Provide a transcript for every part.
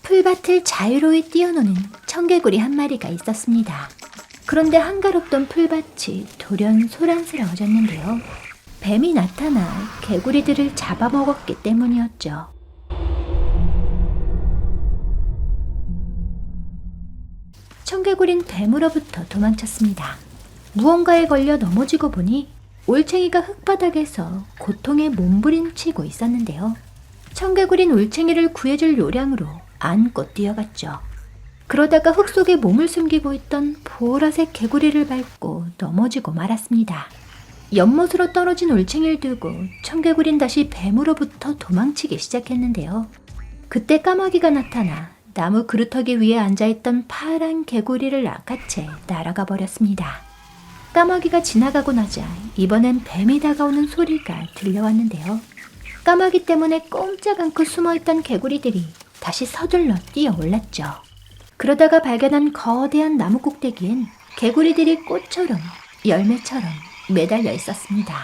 풀밭을 자유로이 뛰어노는 청개구리 한 마리가 있었습니다. 그런데 한가롭던 풀밭이 돌연 소란스러워졌는데요. 뱀이 나타나 개구리들을 잡아먹었기 때문이었죠. 청개구리는 뱀으로부터 도망쳤습니다. 무언가에 걸려 넘어지고 보니 올챙이가 흙바닥에서 고통에 몸부림치고 있었는데요. 청개구리는 올챙이를 구해줄 요량으로 안고 뛰어갔죠. 그러다가 흙 속에 몸을 숨기고 있던 보라색 개구리를 밟고 넘어지고 말았습니다. 연못으로 떨어진 올챙이를 두고 청개구리는 다시 뱀으로부터 도망치기 시작했는데요. 그때 까마귀가 나타나 나무 그루터기 위에 앉아있던 파란 개구리를 낚아채 날아가 버렸습니다. 까마귀가 지나가고 나자 이번엔 뱀이 다가오는 소리가 들려왔는데요. 까마귀 때문에 꼼짝 않고 숨어있던 개구리들이 다시 서둘러 뛰어올랐죠. 그러다가 발견한 거대한 나무 꼭대기엔 개구리들이 꽃처럼 열매처럼 매달려 있었습니다.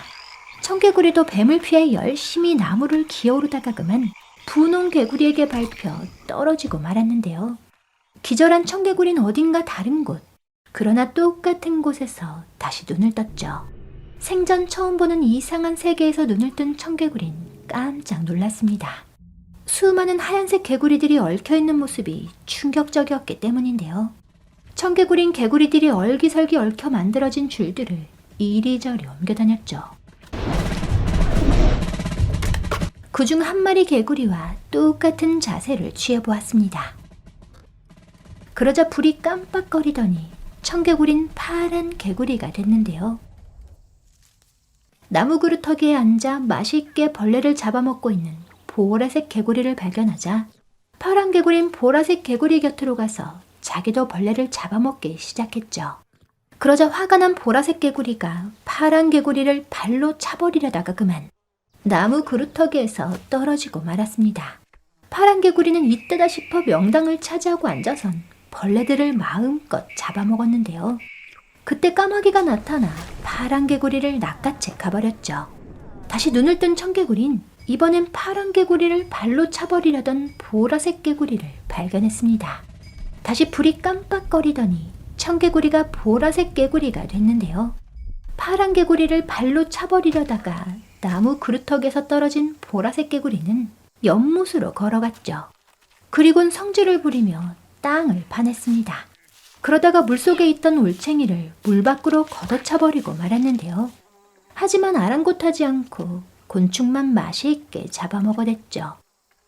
청개구리도 뱀을 피해 열심히 나무를 기어오르다가 그만 분홍 개구리에게 밟혀 떨어지고 말았는데요. 기절한 청개구리는 어딘가 다른 곳, 그러나 똑같은 곳에서 다시 눈을 떴죠. 생전 처음 보는 이상한 세계에서 눈을 뜬 청개구리는 깜짝 놀랐습니다. 수많은 하얀색 개구리들이 얽혀있는 모습이 충격적이었기 때문인데요. 청개구리는 개구리들이 얼기설기 얽혀 만들어진 줄들을 이리저리 옮겨다녔죠. 그중 한 마리 개구리와 똑같은 자세를 취해보았습니다. 그러자 불이 깜빡거리더니 청개구리는 파란 개구리가 됐는데요. 나무 그루터기에 앉아 맛있게 벌레를 잡아먹고 있는 보라색 개구리를 발견하자 파란 개구리는 보라색 개구리 곁으로 가서 자기도 벌레를 잡아먹기 시작했죠. 그러자 화가 난 보라색 개구리가 파란 개구리를 발로 차버리려다가 그만 나무 그루터기에서 떨어지고 말았습니다. 파란 개구리는 이때다 싶어 명당을 차지하고 앉아선 벌레들을 마음껏 잡아먹었는데요. 그때 까마귀가 나타나 파란 개구리를 낚아채 가버렸죠. 다시 눈을 뜬 청개구리는 이번엔 파란 개구리를 발로 차버리려던 보라색 개구리를 발견했습니다. 다시 불이 깜빡거리더니 청개구리가 보라색 개구리가 됐는데요. 파란 개구리를 발로 차버리려다가 나무 그루터기에서 떨어진 보라색 개구리는 연못으로 걸어갔죠. 그리곤 성질을 부리며 땅을 파냈습니다. 그러다가 물속에 있던 올챙이를 물 밖으로 걷어차버리고 말았는데요. 하지만 아랑곳하지 않고 곤충만 맛있게 잡아먹어댔죠.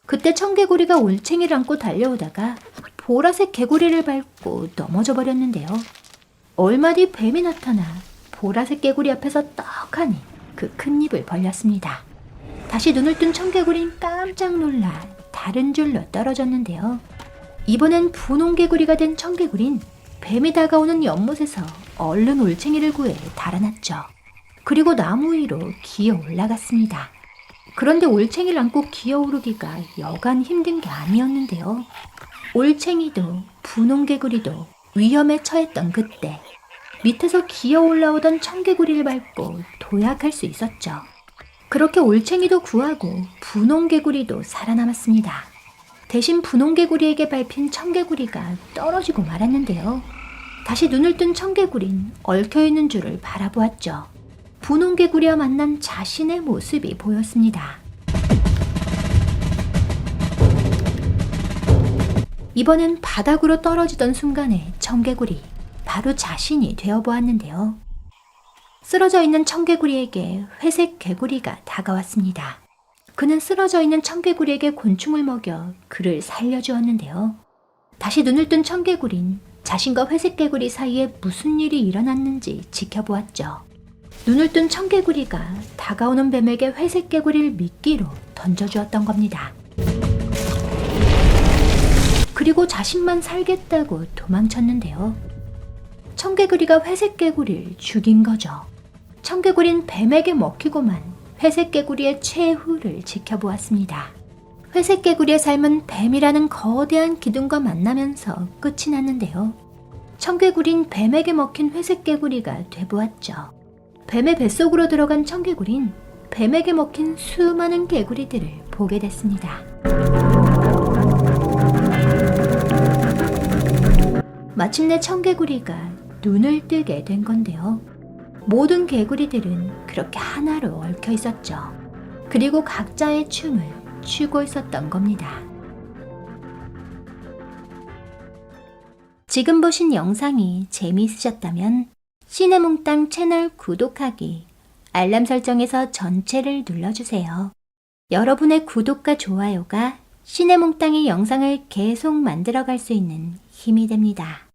그때 청개구리가 올챙이를 안고 달려오다가 보라색 개구리를 밟고 넘어져 버렸는데요. 얼마 뒤 뱀이 나타나 보라색 개구리 앞에서 떡하니 그 큰 입을 벌렸습니다. 다시 눈을 뜬 청개구리는 깜짝 놀라 다른 줄로 떨어졌는데요. 이번엔 분홍 개구리가 된 청개구리는 뱀이 다가오는 연못에서 얼른 올챙이를 구해 달아났죠. 그리고 나무 위로 기어 올라갔습니다. 그런데 올챙이를 안고 기어오르기가 여간 힘든 게 아니었는데요. 올챙이도 분홍 개구리도 위험에 처했던 그때 밑에서 기어 올라오던 청개구리를 밟고 도약할 수 있었죠. 그렇게 올챙이도 구하고 분홍 개구리도 살아남았습니다. 대신 분홍 개구리에게 밟힌 청개구리가 떨어지고 말았는데요. 다시 눈을 뜬 청개구리는 얽혀있는 줄을 바라보았죠. 분홍 개구리와 만난 자신의 모습이 보였습니다. 이번엔 바닥으로 떨어지던 순간에 청개구리, 바로 자신이 되어보았는데요. 쓰러져 있는 청개구리에게 회색 개구리가 다가왔습니다. 그는 쓰러져 있는 청개구리에게 곤충을 먹여 그를 살려주었는데요. 다시 눈을 뜬 청개구리는 자신과 회색 개구리 사이에 무슨 일이 일어났는지 지켜보았죠. 눈을 뜬 청개구리가 다가오는 뱀에게 회색 개구리를 미끼로 던져주었던 겁니다. 그리고 자신만 살겠다고 도망쳤는데요. 청개구리가 회색 개구리를 죽인 거죠. 청개구리는 뱀에게 먹히고만 회색 개구리의 최후를 지켜보았습니다. 회색 개구리의 삶은 뱀이라는 거대한 기둥과 만나면서 끝이 났는데요. 청개구리는 뱀에게 먹힌 회색 개구리가 되보았죠. 뱀의 뱃속으로 들어간 청개구리는 뱀에게 먹힌 수많은 개구리들을 보게 됐습니다. 마침내 청개구리가 눈을 뜨게 된 건데요. 모든 개구리들은 그렇게 하나로 얽혀 있었죠. 그리고 각자의 춤을 추고 있었던 겁니다. 지금 보신 영상이 재미있으셨다면 시네몽땅 채널 구독하기, 알람 설정에서 전체를 눌러주세요. 여러분의 구독과 좋아요가 시네몽땅의 영상을 계속 만들어갈 수 있는 힘이 됩니다.